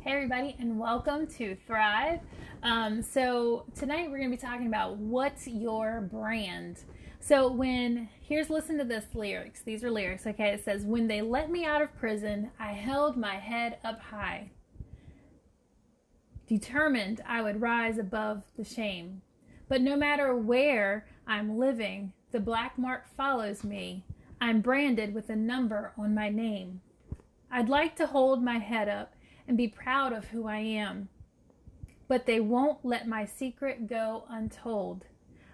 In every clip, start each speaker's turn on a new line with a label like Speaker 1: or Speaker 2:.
Speaker 1: Hey everybody, and welcome to Thrive. So tonight we're going to be talking about what's your brand. Listen to this lyrics. These are lyrics, okay? It says, when they let me out of prison, I held my head up high, determined I would rise above the shame. But no matter where I'm living, the black mark follows me. I'm branded with a number on my name. I'd like to hold my head up and be proud of who I am, but they won't let my secret go untold.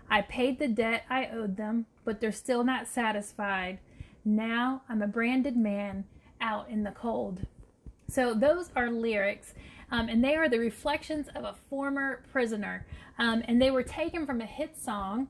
Speaker 1: I paid the debt I owed them, but they're still not satisfied. Now I'm a branded man out in the cold. So those are lyrics, and they are the reflections of a former prisoner, and they were taken from a hit song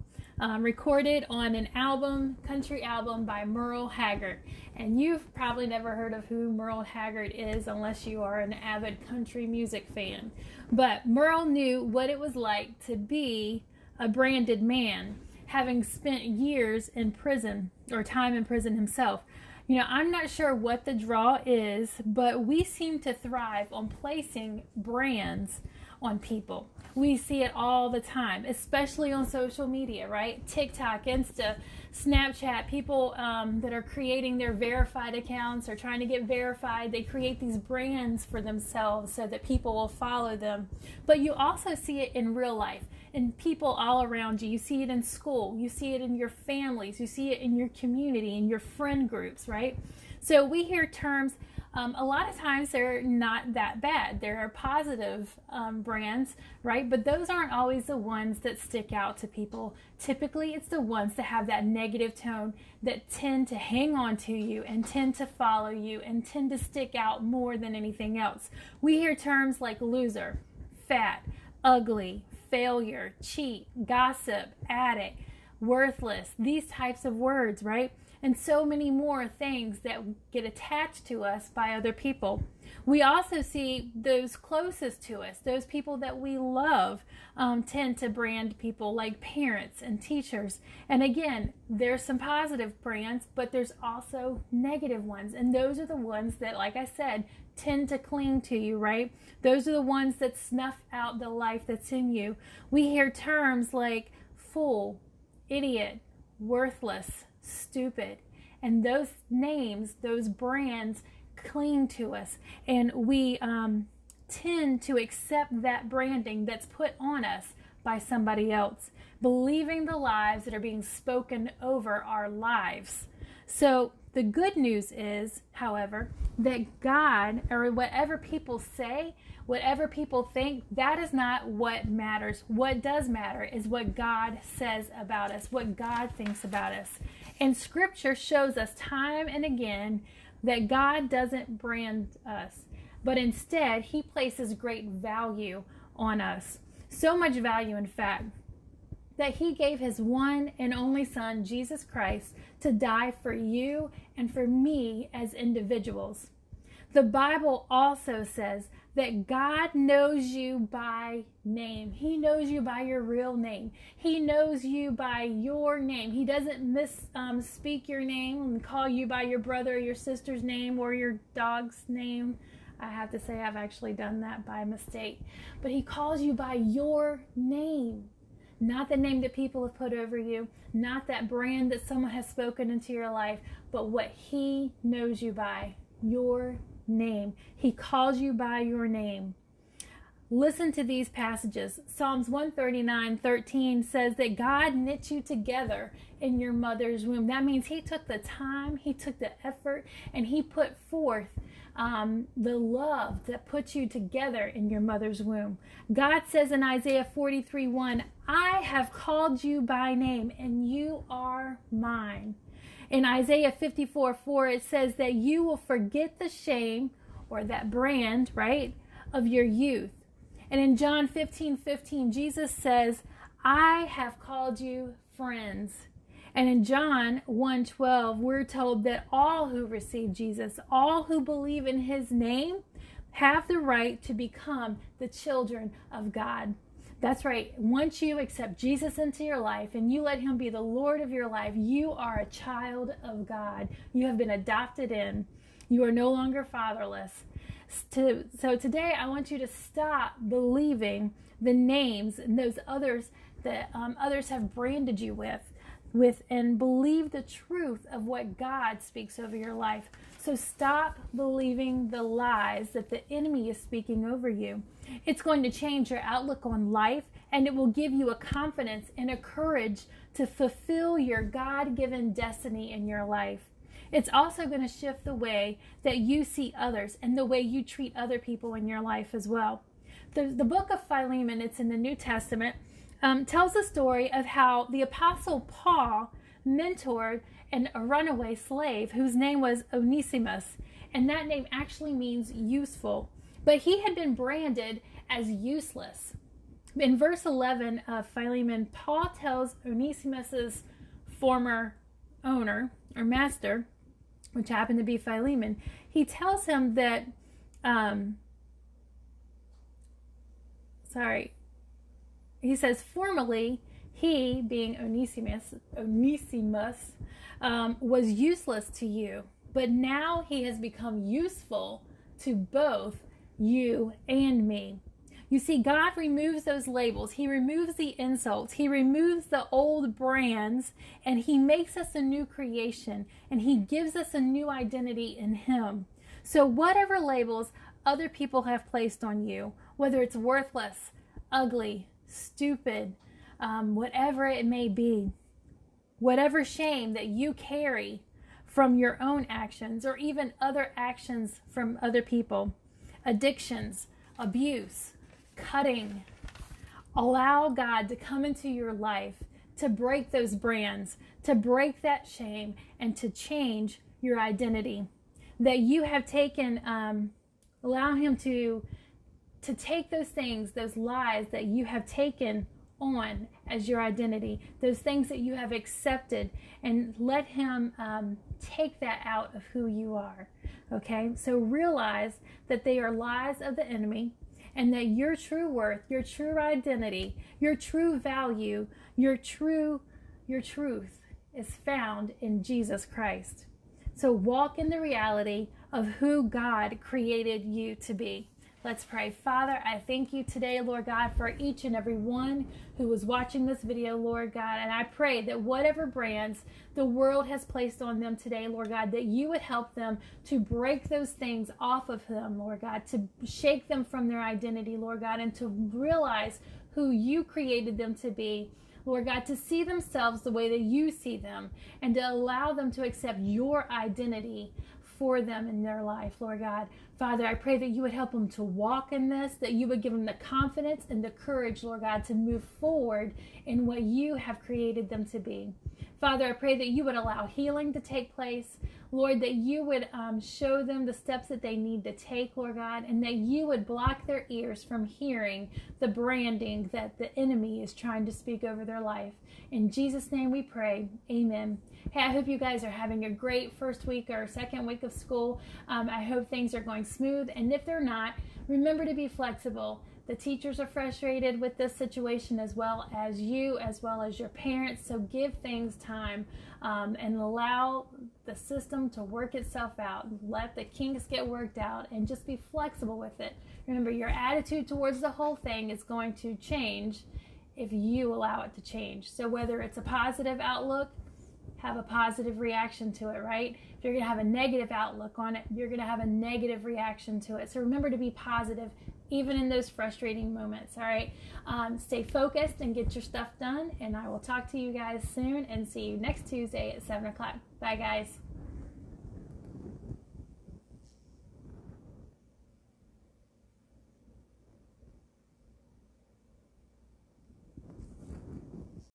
Speaker 1: recorded on an country album by Merle Haggard. And you've probably never heard of who Merle Haggard is unless you are an avid country music fan. But Merle knew what it was like to be a branded man, having spent years in prison or time in prison himself. You know, I'm not sure what the draw is, but we seem to thrive on placing brands on people. We see it all the time, especially on social media, right? TikTok, Insta, Snapchat, people that are creating their verified accounts or trying to get verified, they create these brands for themselves so that people will follow them. But you also see it in real life, in people all around you. You see it in school, you see it in your families, you see it in your community, in your friend groups, right? So we hear terms, a lot of times they're not that bad. There are positive brands, right? But those aren't always the ones that stick out to people. Typically, it's the ones that have that negative tone that tend to hang on to you and tend to follow you and tend to stick out more than anything else. We hear terms like loser, fat, ugly, failure, cheat, gossip, addict, worthless, these types of words, right? And so many more things that get attached to us by other people. We also see those closest to us, those people that we love, tend to brand people like parents and teachers. And again, there's some positive brands, but there's also negative ones. And those are the ones that, like I said, tend to cling to you, right? Those are the ones that snuff out the life that's in you. We hear terms like fool, idiot, worthless, stupid, and those names, those brands cling to us, and we tend to accept that branding that's put on us by somebody else, believing the lies that are being spoken over our lives. So the good news is, however, that God, or whatever people say, whatever people think, that is not what matters. What does matter is what God says about us, what God thinks about us. And Scripture shows us time and again that God doesn't brand us, but instead He places great value on us. So much value, in fact, that He gave His one and only Son, Jesus Christ, to die for you and for me as individuals. The Bible also says that God knows you by name. He knows you by your real name. He knows you by your name. He doesn't speak your name and call you by your brother or your sister's name or your dog's name. I have to say I've actually done that by mistake. But He calls you by your name. Not the name that people have put over you, not that brand that someone has spoken into your life, but what He knows you by, your name. He calls you by your name. Listen to these passages. Psalms 139:13 says that God knit you together in your mother's womb. That means He took the time, He took the effort, and He put forth the love that puts you together in your mother's womb. God says in Isaiah 43:1, I have called you by name, and you are mine. In Isaiah 54:4, it says that you will forget the shame, or that brand, right, of your youth. And in John 15:15, Jesus says, I have called you friends. And in John 1:12, we're told that all who receive Jesus, all who believe in His name, have the right to become the children of God. That's right. Once you accept Jesus into your life and you let Him be the Lord of your life, you are a child of God. You have been adopted in. You are no longer fatherless. So today I want you to stop believing the names and those others that others have branded you with and believe the truth of what God speaks over your life. So stop believing the lies that the enemy is speaking over you. It's going to change your outlook on life, and it will give you a confidence and a courage to fulfill your God-given destiny in your life. It's also going to shift the way that you see others and the way you treat other people in your life as well. The book of Philemon, it's in the New Testament, tells the story of how the Apostle Paul mentored a runaway slave whose name was Onesimus, and that name actually means useful, but he had been branded as useless. In verse 11 of Philemon, Paul tells Onesimus's former owner or master, which happened to be Philemon, he tells him that he says, formerly, he, being Onesimus, was useless to you, but now he has become useful to both you and me. You see, God removes those labels. He removes the insults. He removes the old brands, and he makes us a new creation, and he gives us a new identity in him. So whatever labels other people have placed on you, whether it's worthless, ugly, stupid, whatever it may be, whatever shame that you carry from your own actions or even other actions from other people, addictions, abuse, cutting, allow God to come into your life to break those brands, to break that shame, and to change your identity. That you have taken, allow him to take those things, those lies that you have taken on as your identity, those things that you have accepted, and let him take that out of who you are. Okay, so realize that they are lies of the enemy, and that your true worth, your true identity, your true value, your truth is found in Jesus Christ. So walk in the reality of who God created you to be. Let's pray. Father, I thank you today, Lord God, for each and every one who was watching this video, Lord God. And I pray that whatever brands the world has placed on them today, Lord God, that you would help them to break those things off of them, Lord God, to shake them from their identity, Lord God, and to realize who you created them to be. Lord God, to see themselves the way that you see them, and to allow them to accept your identity for them in their life, Lord God. Father, I pray that you would help them to walk in this, that you would give them the confidence and the courage, Lord God, to move forward in what you have created them to be. Father, I pray that you would allow healing to take place. Lord, that you would show them the steps that they need to take, Lord God, and that you would block their ears from hearing the branding that the enemy is trying to speak over their life. In Jesus' name we pray. Amen. Hey, I hope you guys are having a great first week or second week of school. I hope things are going smooth. And if they're not, remember to be flexible. The teachers are frustrated with this situation as well as your parents. So give things time and allow the system to work itself out. Let the kinks get worked out and just be flexible with it. Remember, your attitude towards the whole thing is going to change if you allow it to change. So whether it's a positive outlook, have a positive reaction to it, right? If you're going to have a negative outlook on it, you're going to have a negative reaction to it. So remember to be positive even in those frustrating moments, all right? Stay focused and get your stuff done, and I will talk to you guys soon and see you next Tuesday at 7 o'clock. Bye, guys.